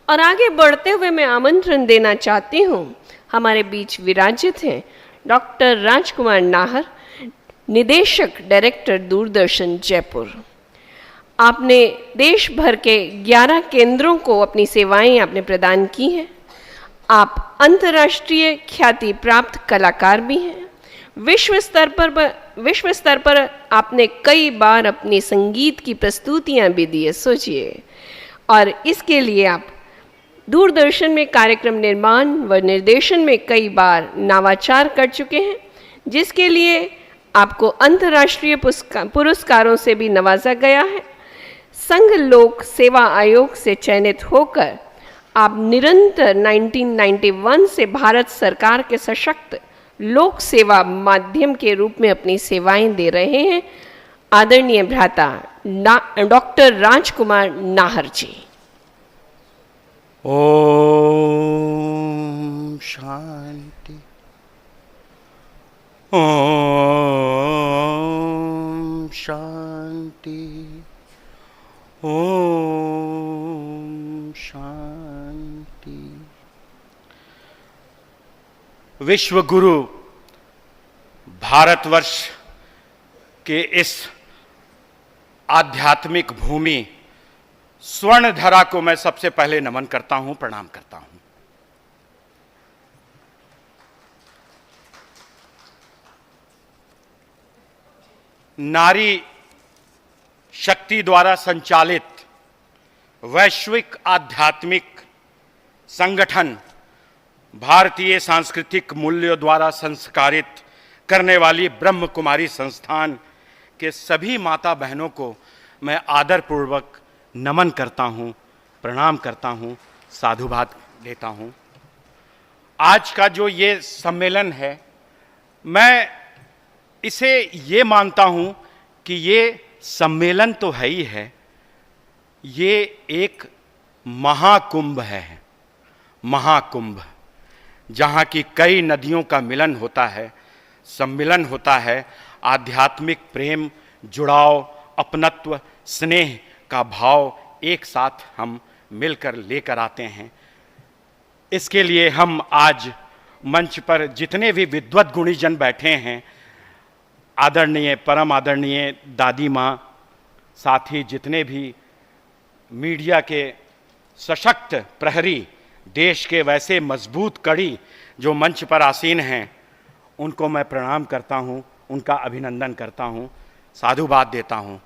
और आगे बढ़ते हुए मैं आमंत्रण देना चाहती हूँ, हमारे बीच विराजित हैं डॉक्टर राजकुमार नाहर, निदेशक डायरेक्टर दूरदर्शन जयपुर। आपने देश भर के 11 केंद्रों को अपनी सेवाएं आपने प्रदान की हैं। आप अंतर्राष्ट्रीय ख्याति प्राप्त कलाकार भी हैं। विश्व स्तर पर आपने कई बार अपनी संगीत की प्रस्तुतियां भी दी है, सोचिए। और इसके लिए आप दूरदर्शन में कार्यक्रम निर्माण व निर्देशन में कई बार नवाचार कर चुके हैं, जिसके लिए आपको अंतर्राष्ट्रीय पुरस्कारों से भी नवाजा गया है। संघ लोक सेवा आयोग से चयनित होकर आप निरंतर 1991 से भारत सरकार के सशक्त लोक सेवा माध्यम के रूप में अपनी सेवाएं दे रहे हैं। आदरणीय भ्राता डॉक्टर राजकुमार नाहर जी। ओम शांति, ओम शांति, ओम शांति। विश्व गुरु भारतवर्ष के इस आध्यात्मिक भूमि स्वर्ण धरा को मैं सबसे पहले नमन करता हूं, प्रणाम करता हूं। नारी शक्ति द्वारा संचालित वैश्विक आध्यात्मिक संगठन, भारतीय सांस्कृतिक मूल्यों द्वारा संस्कारित करने वाली ब्रह्म कुमारी संस्थान के सभी माता बहनों को मैं आदरपूर्वक नमन करता हूं, प्रणाम करता हूं, साधुवाद देता हूं। आज का जो ये सम्मेलन है, मैं इसे ये मानता हूं कि ये सम्मेलन तो है ही है, ये एक महाकुंभ है। महाकुंभ, जहाँ की कई नदियों का मिलन होता है, सम्मिलन होता है। आध्यात्मिक प्रेम, जुड़ाव, अपनत्व, स्नेह का भाव एक साथ हम मिलकर लेकर आते हैं। इसके लिए हम आज मंच पर जितने भी विद्वत गुणीजन बैठे हैं, आदरणीय परम आदरणीय दादी माँ, साथ ही जितने भी मीडिया के सशक्त प्रहरी, देश के वैसे मजबूत कड़ी जो मंच पर आसीन हैं, उनको मैं प्रणाम करता हूं, उनका अभिनंदन करता हूं, साधुवाद देता हूं।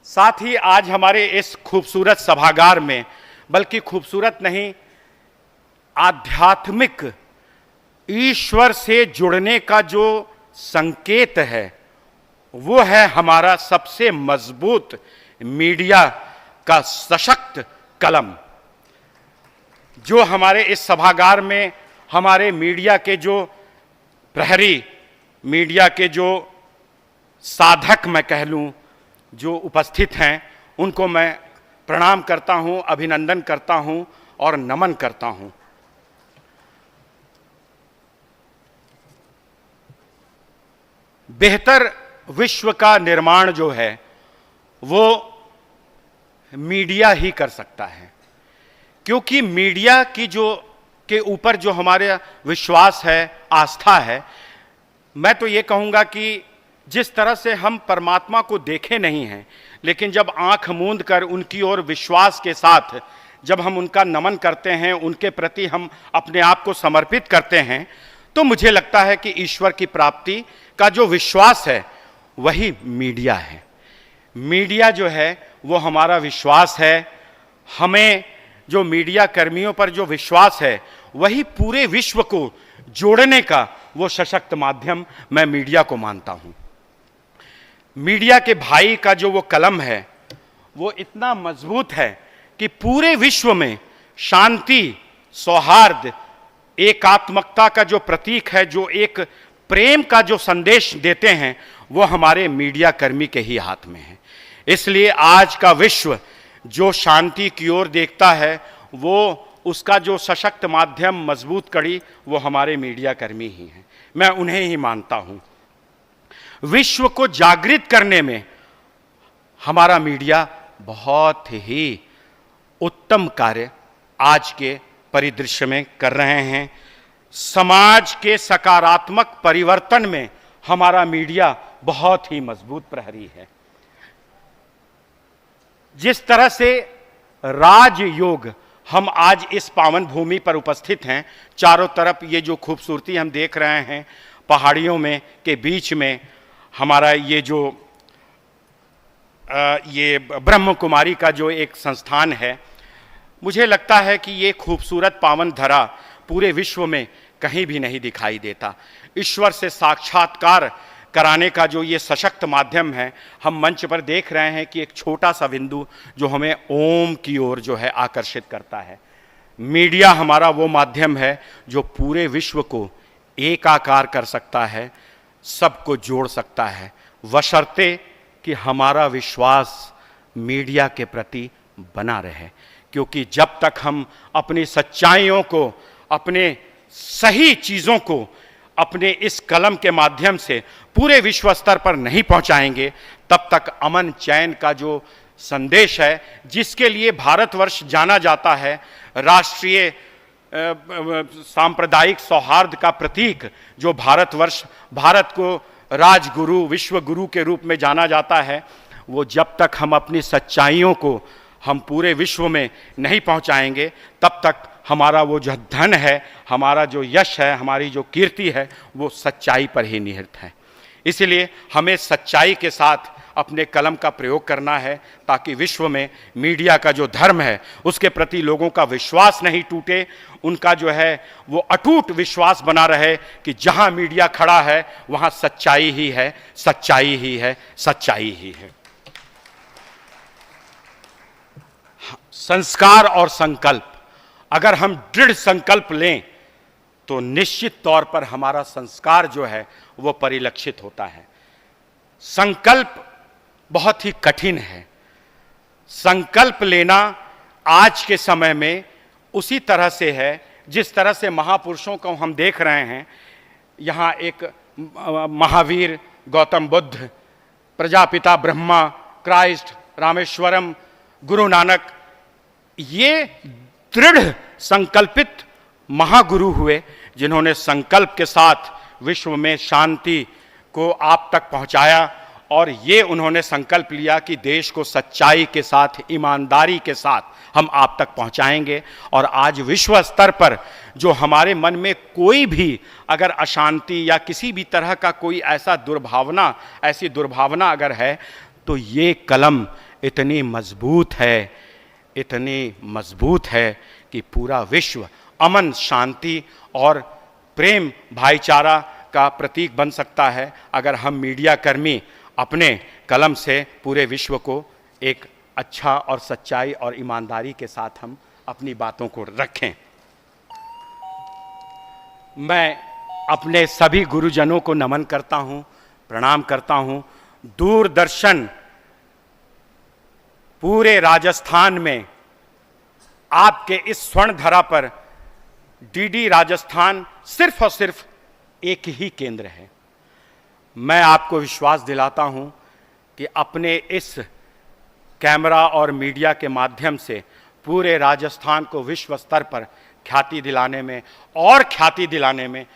साथ ही आज हमारे इस खूबसूरत सभागार में, बल्कि खूबसूरत नहीं, आध्यात्मिक ईश्वर से जुड़ने का जो संकेत है, वो है हमारा सबसे मजबूत मीडिया का सशक्त कलम। जो हमारे इस सभागार में हमारे मीडिया के जो प्रहरी, मीडिया के जो साधक मैं कह लूं, जो उपस्थित हैं, उनको मैं प्रणाम करता हूं, अभिनंदन करता हूं और नमन करता हूं। बेहतर विश्व का निर्माण जो है वो मीडिया ही कर सकता है, क्योंकि मीडिया की के ऊपर जो हमारे विश्वास है, आस्था है, मैं तो ये कहूँगा कि जिस तरह से हम परमात्मा को देखे नहीं हैं, लेकिन जब आंख मूंद कर उनकी ओर विश्वास के साथ जब हम उनका नमन करते हैं, उनके प्रति हम अपने आप को समर्पित करते हैं, तो मुझे लगता है कि ईश्वर की प्राप्ति का जो विश्वास है वही मीडिया है। मीडिया जो है वो हमारा विश्वास है। हमें जो मीडिया कर्मियों पर जो विश्वास है, वही पूरे विश्व को जोड़ने का वो सशक्त माध्यम मैं मीडिया को मानता हूं। मीडिया के भाई का जो वो कलम है, वो इतना मजबूत है कि पूरे विश्व में शांति, सौहार्द, एकात्मकता का जो प्रतीक है, जो एक प्रेम का जो संदेश देते हैं, वो हमारे मीडिया कर्मी के ही हाथ में है। इसलिए आज का विश्व जो शांति की ओर देखता है, वो उसका जो सशक्त माध्यम, मजबूत कड़ी, वो हमारे मीडिया कर्मी ही हैं। मैं उन्हें ही मानता हूं। विश्व को जागृत करने में हमारा मीडिया बहुत ही उत्तम कार्य आज के परिदृश्य में कर रहे हैं। समाज के सकारात्मक परिवर्तन में हमारा मीडिया बहुत ही मजबूत प्रहरी है। जिस तरह से राजयोग हम आज इस पावन भूमि पर उपस्थित हैं, चारों तरफ ये जो खूबसूरती हम देख रहे हैं, पहाड़ियों में के बीच में हमारा ये जो ये ब्रह्म कुमारी का जो एक संस्थान है, मुझे लगता है कि ये खूबसूरत पावन धरा पूरे विश्व में कहीं भी नहीं दिखाई देता। ईश्वर से साक्षात्कार कराने का जो ये सशक्त माध्यम है, हम मंच पर देख रहे हैं कि एक छोटा सा बिंदु जो हमें ओम की ओर जो है आकर्षित करता है। मीडिया हमारा वो माध्यम है जो पूरे विश्व को एकाकार कर सकता है, सबको जोड़ सकता है, बशर्ते कि हमारा विश्वास मीडिया के प्रति बना रहे। क्योंकि जब तक हम अपनी सच्चाइयों को, अपने सही चीज़ों को अपने इस कलम के माध्यम से पूरे विश्व स्तर पर नहीं पहुंचाएंगे, तब तक अमन चैन का जो संदेश है, जिसके लिए भारतवर्ष जाना जाता है, राष्ट्रीय सांप्रदायिक सौहार्द का प्रतीक जो भारतवर्ष, भारत को राजगुरु, विश्व गुरु के रूप में जाना जाता है, वो जब तक हम अपनी सच्चाइयों को हम पूरे विश्व में नहीं पहुंचाएंगे, तब तक हमारा वो जो धन है, हमारा जो यश है, हमारी जो कीर्ति है, वो सच्चाई पर ही निहित है। इसलिए हमें सच्चाई के साथ अपने कलम का प्रयोग करना है, ताकि विश्व में मीडिया का जो धर्म है उसके प्रति लोगों का विश्वास नहीं टूटे, उनका जो है वो अटूट विश्वास बना रहे कि जहां मीडिया खड़ा है वहां सच्चाई ही है, सच्चाई ही है, सच्चाई ही है। संस्कार और संकल्प, अगर हम दृढ़ संकल्प लें तो निश्चित तौर पर हमारा संस्कार जो है वो परिलक्षित होता है। संकल्प बहुत ही कठिन है। संकल्प लेना आज के समय में उसी तरह से है जिस तरह से महापुरुषों को हम देख रहे हैं। यहाँ एक महावीर, गौतम बुद्ध, प्रजापिता ब्रह्मा, क्राइस्ट, रामेश्वरम, गुरु नानक, ये दृढ़ संकल्पित महागुरु हुए, जिन्होंने संकल्प के साथ विश्व में शांति को आप तक पहुंचाया। और ये उन्होंने संकल्प लिया कि देश को सच्चाई के साथ, ईमानदारी के साथ हम आप तक पहुंचाएंगे। और आज विश्व स्तर पर जो हमारे मन में कोई भी अगर अशांति या किसी भी तरह का कोई ऐसी दुर्भावना अगर है, तो ये कलम इतनी मजबूत है, इतनी मजबूत है कि पूरा विश्व अमन, शांति और प्रेम, भाईचारा का प्रतीक बन सकता है, अगर हम मीडिया कर्मी अपने कलम से पूरे विश्व को एक अच्छा और सच्चाई और ईमानदारी के साथ हम अपनी बातों को रखें। मैं अपने सभी गुरुजनों को नमन करता हूं, प्रणाम करता हूं। दूरदर्शन पूरे राजस्थान में आपके इस स्वर्ण धरा पर डीडी राजस्थान सिर्फ और सिर्फ एक ही केंद्र है। मैं आपको विश्वास दिलाता हूं कि अपने इस कैमरा और मीडिया के माध्यम से पूरे राजस्थान को विश्व स्तर पर ख्याति दिलाने में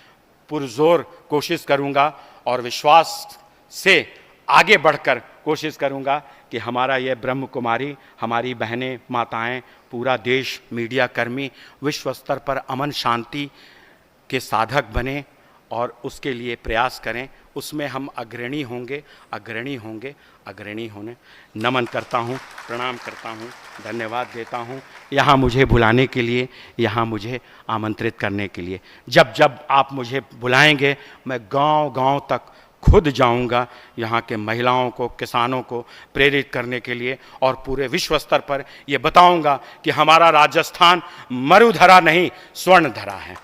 पुरजोर कोशिश करूंगा और विश्वास से आगे बढ़कर कोशिश करूंगा कि हमारा यह ब्रह्म कुमारी, हमारी बहनें, माताएं, पूरा देश, मीडिया कर्मी विश्व स्तर पर अमन शांति के साधक बने और उसके लिए प्रयास करें। उसमें हम अग्रणी होंगे। नमन करता हूं, प्रणाम करता हूं, धन्यवाद देता हूं यहाँ मुझे बुलाने के लिए, यहाँ मुझे आमंत्रित करने के लिए। जब जब आप मुझे बुलाएंगे, मैं गांव-गांव तक खुद जाऊंगा, यहाँ के महिलाओं को, किसानों को प्रेरित करने के लिए, और पूरे विश्व स्तर पर ये बताऊंगा कि हमारा राजस्थान मरुधरा नहीं, स्वर्ण धरा है।